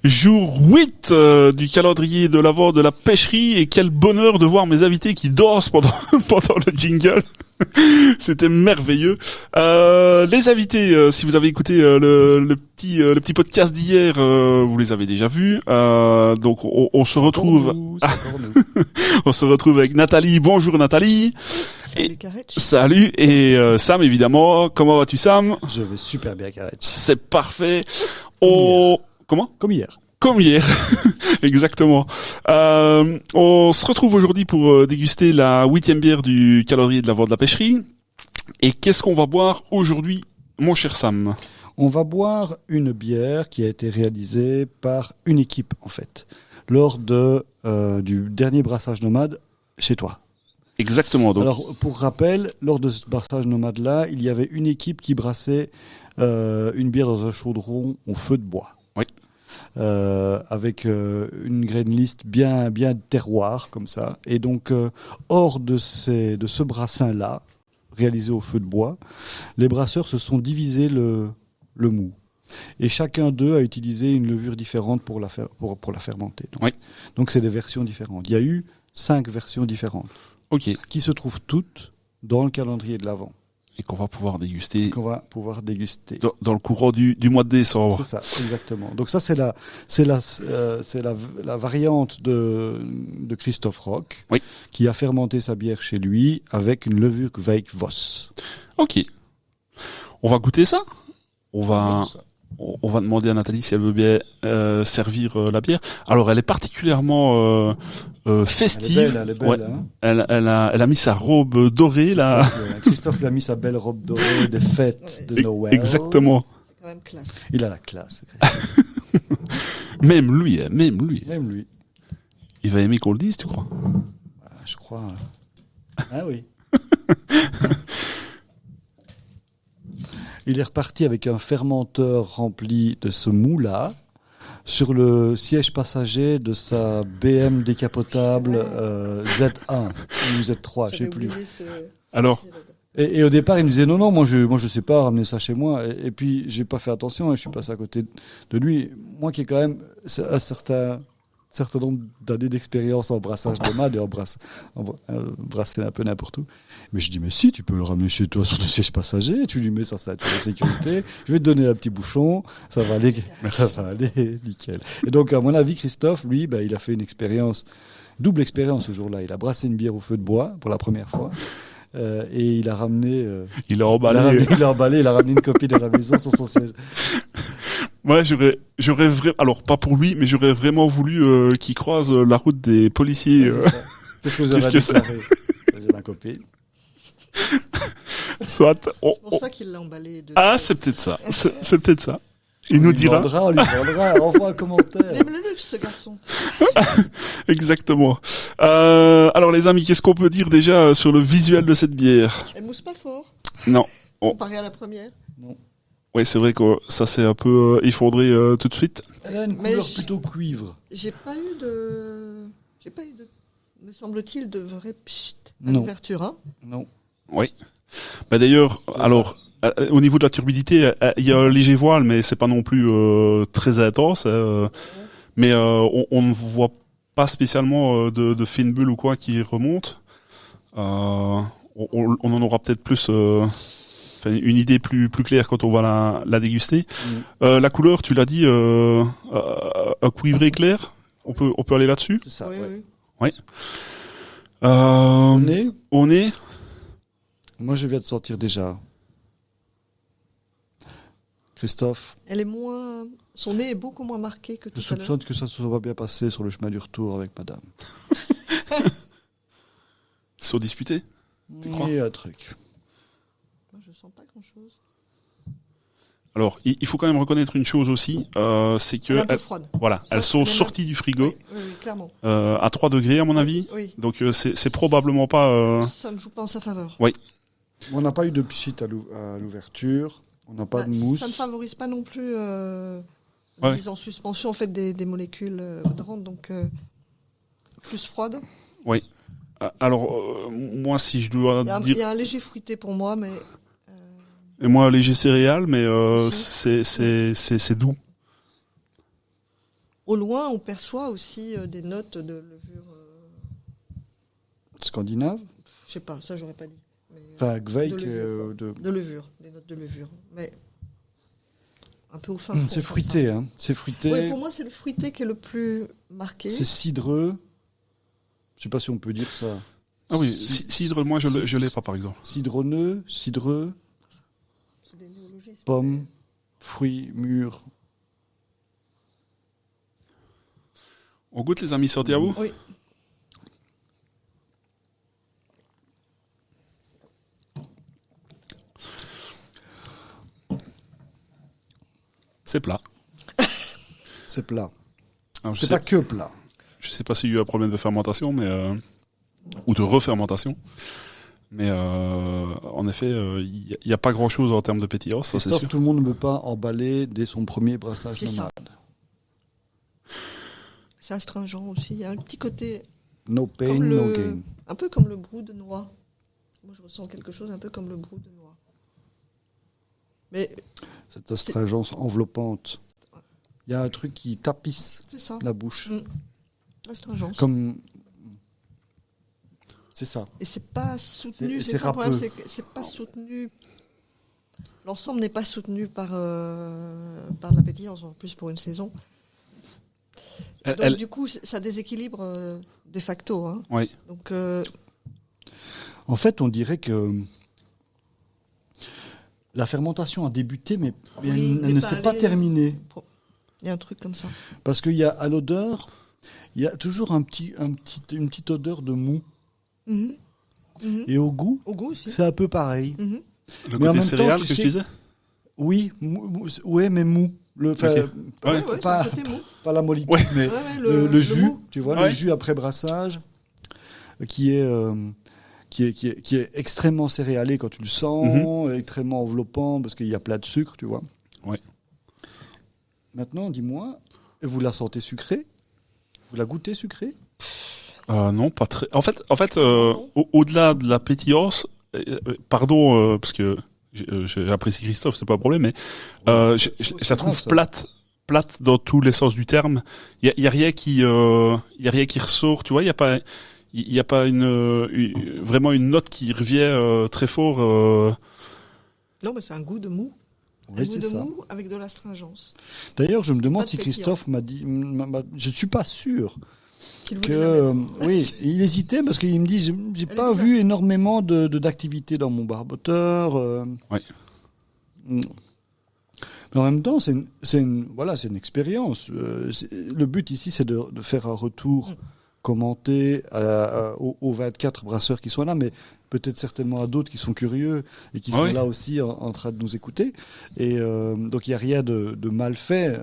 Jour 8 du calendrier de l'Avent de la pêcherie, et quel bonheur de voir mes invités qui dansent pendant le jingle. C'était merveilleux. Les invités, si vous avez écouté le petit podcast d'hier, vous les avez déjà vus. Donc on se retrouve. On se retrouve avec Nathalie. Bonjour Nathalie. Salut Karetch. Salut, et Sam évidemment. Comment vas-tu Sam? Je vais super bien Karetch. C'est parfait. Comment? Comme hier. Comme hier, exactement. On se retrouve aujourd'hui pour déguster la 8e bière du calendrier de l'Avent de la pêcherie. Et qu'est-ce qu'on va boire aujourd'hui, mon cher Sam? On va boire une bière qui a été réalisée par une équipe, en fait, lors du dernier brassage nomade chez toi. Exactement. Donc. Alors, pour rappel, lors de ce brassage nomade-là, il y avait une équipe qui brassait une bière dans un chaudron au feu de bois. Oui. Avec une grain list bien terroir comme ça, et donc hors de ce brassin là réalisé au feu de bois, les brasseurs se sont divisés le mou, et chacun d'eux a utilisé une levure différente pour la fermenter. Donc c'est des versions différentes. Il y a eu 5 versions différentes, qui se trouvent toutes dans le calendrier de l'Avent. Et qu'on va pouvoir déguster. Dans le courant du mois de décembre. C'est ça, exactement. Donc ça, c'est la variante de Christophe Rock, oui, qui a fermenté sa bière chez lui avec une levure Weik Voss. Ok. On va goûter ça. On va demander à Nathalie si elle veut bien servir la bière. Alors, elle est particulièrement festive. Elle est belle, ouais. Hein. Elle a mis sa robe dorée là. Christophe l'a mis sa belle robe dorée des fêtes de Noël. Exactement. C'est quand même classe. Il a la classe. Même lui. Il va aimer qu'on le dise, tu crois? Je crois. Ah oui. Il est reparti avec un fermenteur rempli de ce mou-là sur le siège passager de sa BM décapotable Z1 ou Z3, je sais plus. Alors. Et au départ, il me disait non, moi je sais pas ramener ça chez moi. Et puis j'ai pas fait attention, et je suis passé à côté de lui. Moi qui ai quand même un certain nombre d'années d'expérience en brassage nomade et en brasser un peu n'importe où. Mais je dis, mais si, tu peux le ramener chez toi sur le siège passager, tu lui mets sa ceinture de sécurité, je vais te donner un petit bouchon, ça va aller nickel. Et donc, à mon avis, Christophe, lui, il a fait une double expérience ce jour-là. Il a brassé une bière au feu de bois pour la première fois. Et il a ramené. Il a emballé. Il a ramené une copine à la maison sur son siège. Ouais, j'aurais vraiment, alors pas pour lui, mais j'aurais vraiment voulu qu'il croise la route des policiers. Qu'est-ce que vous avez déclaré? C'est ma copine. Soit. C'est pour ça qu'il l'a emballé. C'est peut-être ça. C'est peut-être ça. Il nous dira. On lui demandera, envoie un commentaire. Il aime le luxe, ce garçon. Exactement. Alors les amis, qu'est-ce qu'on peut dire déjà sur le visuel de cette bière? Elle mousse pas fort. Non. Comparé à la première. Non. Oui, c'est vrai que ça s'est un peu effondré tout de suite. Elle a une couleur plutôt cuivre. J'ai pas eu de, me semble-t-il, de vrai pchit à Non. l'ouverture. Hein. Non. Oui. D'ailleurs, alors, au niveau de la turbidité, il y a un léger voile, mais c'est pas non plus très intense. Mais on ne voit pas spécialement de fine bulle ou quoi qui remonte. On en aura peut-être plus une idée plus claire quand on va la déguster. La couleur, tu l'as dit, un cuivré clair. On peut aller là-dessus. C'est ça. Oui. On est. est. Moi, je viens de sortir déjà. Christophe. Son nez est beaucoup moins marqué que tout Je à l'heure. soupçonne que ça se soit bien passé sur le chemin du retour avec madame. Ils sont disputés, tu crois? Il y a un truc. Moi, je sens pas grand-chose. Alors, il faut quand même reconnaître une chose aussi, c'est que elles sont sorties du frigo, oui, clairement. à 3 degrés à mon avis. Oui. Donc c'est probablement pas. Ça ne joue pas en sa faveur. Oui. On n'a pas eu de pchit à l'ouverture. On n'a pas de mousse. Ça ne favorise pas non plus la mise en suspension en fait des molécules odorantes, donc plus froide. Oui. Alors moi, si je dois dire, il y a un léger fruité pour moi, mais. Et moi, léger céréales, mais c'est doux. au loin, on perçoit aussi des notes de levure. Scandinave. Je sais pas, ça j'aurais pas dit. Mais, Enfin, Gveik. de levure, de levure, des notes de levure. Mais un peu au fin fond. C'est fruité, hein. C'est fruité. Ouais, pour moi, c'est le fruité qui est le plus marqué. C'est cidreux. Je sais pas si on peut dire ça. Ah oui, cidre, moi je l'ai pas par exemple. Cidronneux, cidreux, C'est des néologismes. pommes, fruits, mûrs. On goûte les amis, sortez à vous. Oui. C'est plat. C'est plat. Alors, je C'est sais pas que plat. Je sais pas s'il y a eu un problème de fermentation, mais ou de refermentation. Mais en effet, il n'y a pas grand-chose en termes de pétillance, ça c'est Christophe, sûr. tout le monde ne peut pas emballer dès son premier brassage C'est ça. nomade. C'est astringent aussi. Il y a un petit côté No pain, comme no gain. un peu comme le brou de noix. Moi, je ressens quelque chose un peu comme le brou de noix. Mais Cette astringence enveloppante. Il y a un truc qui tapisse c'est ça, la bouche. l'astringence. Comme... C'est ça. Et c'est pas soutenu. C'est C'est ça le problème, râpeux. c'est que c'est pas soutenu. L'ensemble n'est pas soutenu par de la pétillance, en plus pour une saison. Donc du coup, ça déséquilibre de facto. Hein. Oui. Donc En fait, on dirait que la fermentation a débuté, mais Oui, elle mais ne pas s'est pas allé- terminée. il y a un truc comme ça. Parce qu'il y a à l'odeur, il y a toujours une petite odeur de mou. Mhm. Mhm. Et au goût, Au goût aussi. c'est un peu pareil. Mhm. Le Mais en côté même céréal temps, que tu je sais- disais. Oui, ouais, mais mou. Ok. Ouais, Ouais. ouais, pas- c'est un côté mou. Pas la mollitude, Ouais. mais Ouais, ouais, le jus, mou. tu vois, Ouais. le jus après brassage, qui est extrêmement céréalé quand tu le sens, extrêmement enveloppant parce qu'il y a plein de sucre, tu vois. Ouais. Maintenant, dis-moi, vous la sentez sucrée? Vous la goûtez sucrée? Non, pas très. En fait, au-delà de la pétillance, pardon, parce que j'ai apprécié Christophe, c'est pas un problème, mais je la trouve ça. plate dans tous les sens du terme. Il y a rien qui ressort, tu vois. Il y a pas vraiment une note qui revient très fort. Non, mais c'est un goût de mou. Oui, un goût c'est de ça. mou avec de l'astringence. D'ailleurs, je me demande Pas de si pétillant. Christophe m'a dit, je ne suis pas sûr Qu'il voulait la mettre. oui, il hésitait parce qu'il me dit, j'ai Elle est pas bizarre. vu énormément d'activité dans mon barboteur. Ouais. Mais en même temps, c'est une expérience. Le but ici, c'est de faire un retour commenté aux 24 brasseurs qui sont là, mais peut-être certainement à d'autres qui sont curieux et qui sont Oui. là aussi en train de nous écouter. Et donc, il n'y a rien de mal fait.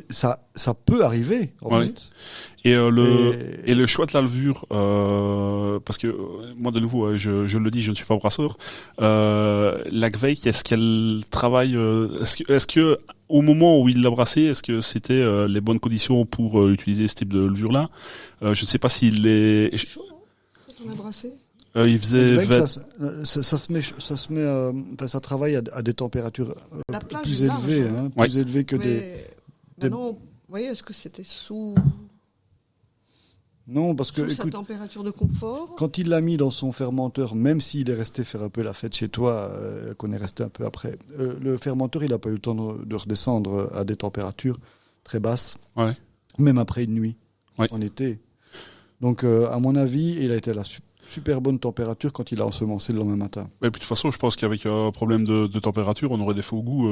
Ça peut arriver, en Oui. fait. Et le choix de la levure, parce que moi de nouveau, je le dis, je ne suis pas brasseur. La Gveik, est-ce qu'elle travaille est-ce que au moment où il l'a brassé, est-ce que c'était les bonnes conditions pour utiliser ce type de levure-là? Je ne sais pas s'il est. C'est chaud, non Quand on a brassé. Il faisait. Avec ça se met, enfin, ça travaille à des températures La plage plus est large, élevées, hein. hein, Ouais. plus élevées que des. Mais maintenant, vous voyez, est-ce que c'était sous Non, parce que sa écoute, température de confort quand il l'a mis dans son fermenteur, même s'il est resté faire un peu la fête chez toi, qu'on est resté un peu après, le fermenteur, il n'a pas eu le temps de redescendre à des températures très basses, Ouais. même après une nuit, Ouais. en été. Donc, à mon avis, il a été à la super bonne température quand il a ensemencé le lendemain matin. Et puis de toute façon, je pense qu'avec un problème de température, on aurait des faux goûts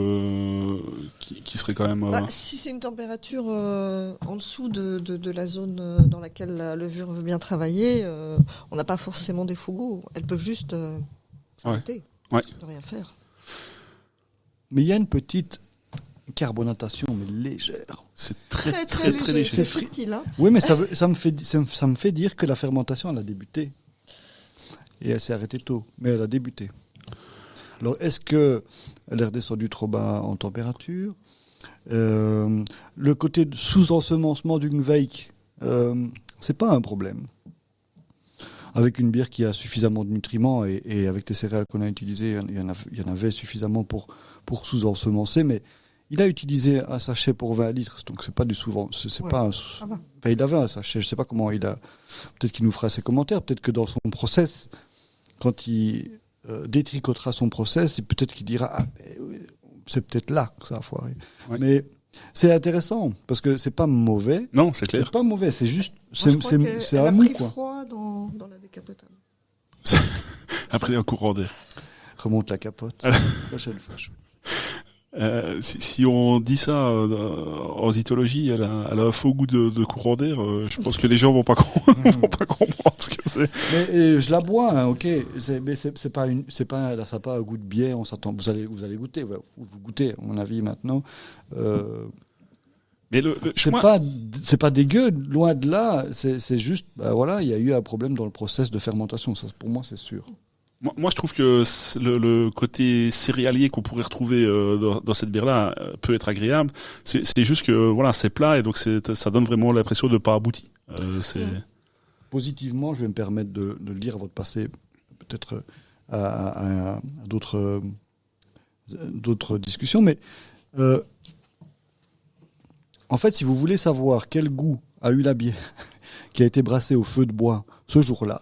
qui seraient quand même. Bah, si c'est une température en dessous de la zone dans laquelle la levure veut bien travailler, on n'a pas forcément des faux goûts. Elles peuvent juste s'arrêter, Ouais. de rien faire. Mais il y a une petite carbonatation, mais légère. C'est très Très très léger. léger. C'est subtil, hein. Oui, mais ça me fait dire que la fermentation, elle a débuté. Et elle s'est arrêtée tôt, mais elle a débuté. Alors, est-ce qu'elle est redescendue trop bas en température? Le côté de sous-ensemencement d'une Gveik, c'est pas un problème. Avec une bière qui a suffisamment de nutriments et avec les céréales qu'on a utilisées, il y en avait suffisamment pour sous-ensemencer, mais Il a utilisé un sachet pour 20 litres, donc c'est pas du souvent. C'est Ouais. pas un, Ah bah. enfin, il avait un sachet, je sais pas comment il a. Peut-être qu'il nous fera ses commentaires, peut-être que dans son process, quand il détricotera son process, peut-être qu'il dira c'est peut-être là que ça a foiré. Ouais. Mais c'est intéressant parce que c'est pas mauvais. Non, c'est clair. C'est pas mauvais, c'est juste Moi, je crois qu'elle c'est a un mou pris quoi. froid dans la décapotable. Après un courant d'air. Remonte la capote. Prochaine fois. Si on dit ça en zytologie, elle a un faux goût de courant d'air. Je pense que les gens vont pas vont pas comprendre ce que c'est. Mais je la bois, hein, ok. Mais c'est pas ça n'a pas un goût de bière. On s'attend. Vous allez goûter. Vous goûtez, à mon avis maintenant. Mais C'est pas dégueu, loin de là. C'est juste, voilà, il y a eu un problème dans le process de fermentation. Ça, pour moi, c'est sûr. Moi, je trouve que le côté céréalier qu'on pourrait retrouver dans cette bière-là peut être agréable. C'est juste que voilà, c'est plat et donc ça donne vraiment l'impression de pas abouti. Positivement, je vais me permettre de le dire avant de passer peut-être à d'autres discussions. Mais en fait, si vous voulez savoir quel goût a eu la bière qui a été brassée au feu de bois ce jour-là,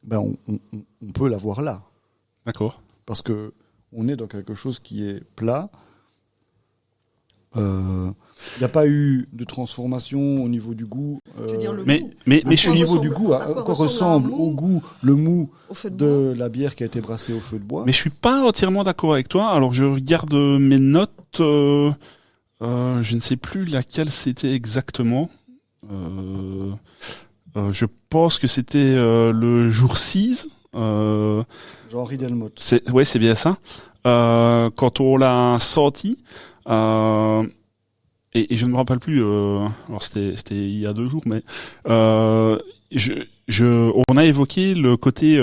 ben on peut l'avoir là. D'accord. Parce que on est dans quelque chose qui est plat. Il n'y a pas eu de transformation au niveau du goût. Tu veux dire le mais mou je Au suis niveau du ressemble- goût, à quoi quoi ressemble ressemble un au mou goût, le mou au feu de bois. de la bière qui a été brassée au feu de bois. mais je suis pas entièrement d'accord avec toi. Alors je regarde mes notes. Je ne sais plus laquelle c'était exactement. Je pense que c'était le jour 6. Genre Delmotte. C'est bien ça. Quand on l'a senti, et je ne me rappelle plus. Alors c'était il y a 2 jours, mais on a évoqué le côté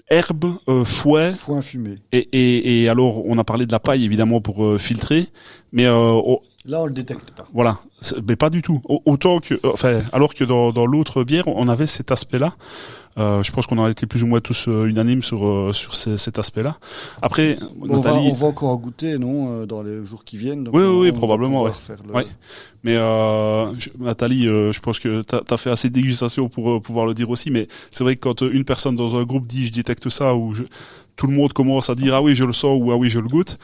herbe, fouet. Foin fumé. Et alors on a parlé de la paille évidemment pour filtrer, mais Là, on le détecte pas. voilà, mais pas du tout. Autant que, alors que dans l'autre bière, on avait cet aspect-là. Je pense qu'on a été plus ou moins tous unanimes sur cet aspect-là. Après, Nathalie, On va encore en goûter, non, dans les jours qui viennent. Donc Oui, on oui, va probablement, pouvoir ouais. faire le- Ouais. mais Nathalie, je pense que t'as fait assez de dégustation pour pouvoir le dire aussi. Mais c'est vrai que quand une personne dans un groupe dit je détecte ça, ou tout le monde commence à dire ah oui je le sens ou ah oui je le goûte.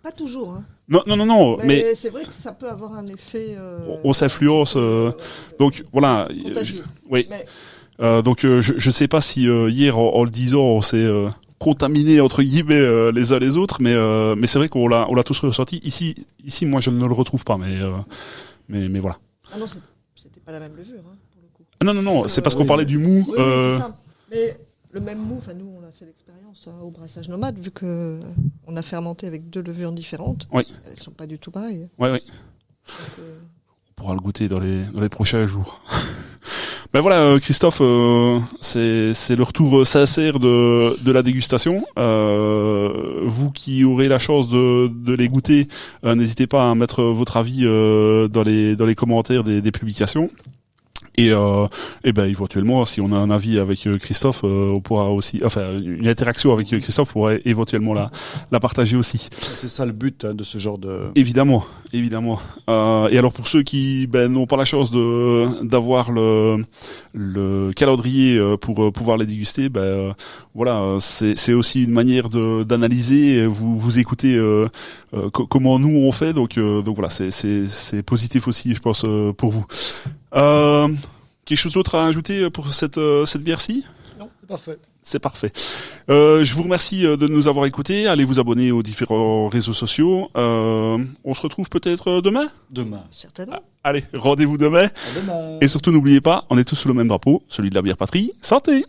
Pas toujours. Hein. Non, mais c'est vrai que ça peut avoir un effet. on s'influence. Donc voilà. Contagieux. Oui. Mais Donc je sais pas si hier en le disant on s'est contaminé entre guillemets les uns les autres, mais c'est vrai qu'on l'a tous ressenti. Ici moi je ne le retrouve pas, mais voilà. ah non, c'était pas la même levure hein, pour le coup. Ah, non, c'est parce qu'on oui, parlait du mou. Oui, c'est ça. Mais le même mou, nous on a fait l'expérience au brassage nomade, vu que on a fermenté avec 2 levures différentes. Oui. Elles sont pas du tout pareilles. Ouais. Donc, On pourra le goûter dans les prochains jours. Ben voilà, Christophe, c'est le retour sincère de la dégustation. Vous qui aurez la chance de les goûter, n'hésitez pas à mettre votre avis dans les commentaires des publications. Et ben éventuellement, si on a un avis avec Christophe, on pourra aussi, une interaction avec Christophe, on pourra éventuellement la partager aussi. C'est ça le but de ce genre de. Évidemment. Et alors pour ceux qui n'ont pas la chance d'avoir le calendrier pour pouvoir les déguster, voilà, c'est aussi une manière d'analyser. Vous écoutez comment nous on fait, donc voilà, c'est positif aussi, je pense, pour vous. Quelque chose d'autre à ajouter pour cette bière-ci ? Non, c'est parfait. C'est parfait. Je vous remercie de nous avoir écoutés. Allez vous abonner aux différents réseaux sociaux. On se retrouve peut-être demain ? Demain. certainement. Allez, rendez-vous demain. À demain. Et surtout, n'oubliez pas, on est tous sous le même drapeau, celui de la bière patrie. Santé !